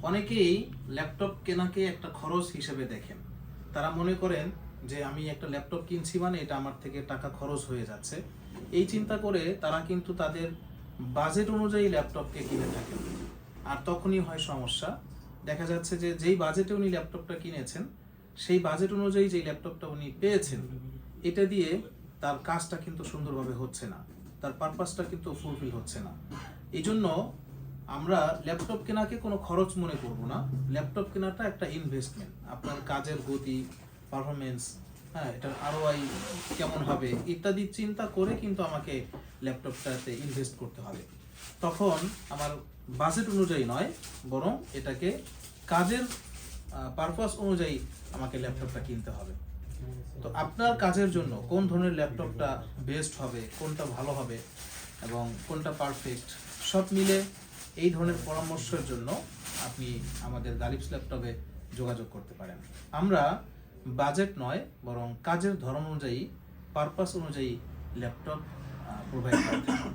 অনেকেই ল্যাপটপ কেনাকে একটা খরচ হিসেবে দেখেন। তারা মনে করেন যে আমি একটা ল্যাপটপ কিনছি মানে এটা আমার থেকে টাকা খরচ হয়ে যাচ্ছে। এই চিন্তা করে তারা কিন্তু তাদের বাজেট অনুযায়ী ল্যাপটপকে কিনে থাকেন। আর তখনই হয় সমস্যা। দেখা যাচ্ছে যে যেই বাজেটে উনি ল্যাপটপটা কিনেছেন, সেই বাজেট অনুযায়ী যেই ল্যাপটপটা উনি পেয়েছেন, এটা দিয়ে তার কাজটা কিন্তু সুন্দরভাবে হচ্ছে না, তার পারপাসটা কিন্তু ফুলফিল হচ্ছে না। এই জন্য আমরা ল্যাপটপ কেনাকে কোনো খরচ মনে করব না। ল্যাপটপ কেনাটা একটা ইনভেস্টমেন্ট। আপনার কাজের গতি, পারফরমেন্স, হ্যাঁ, এটার আরওআই কেমন হবে ইত্যাদি চিন্তা করে কিন্তু আমাকে ল্যাপটপটাতে ইনভেস্ট করতে হবে। তখন আমার বাজেট অনুযায়ী নয়, বরং এটাকে কাজের পারপাস অনুযায়ী আমাকে ল্যাপটপটা কিনতে হবে। তো আপনার কাজের জন্য কোন ধরনের ল্যাপটপটা বেস্ট হবে, কোনটা ভালো হবে এবং কোনটা পারফেক্ট, সব মিলে এই ধরনের পরামর্শের জন্য আপনি আমাদের গালিবস ল্যাপটপে যোগাযোগ করতে পারেন। আমরা বাজেট নয়, বরং কাজের ধরন অনুযায়ী, পারপাস অনুযায়ী ল্যাপটপ প্রোভাইড করে থাকি।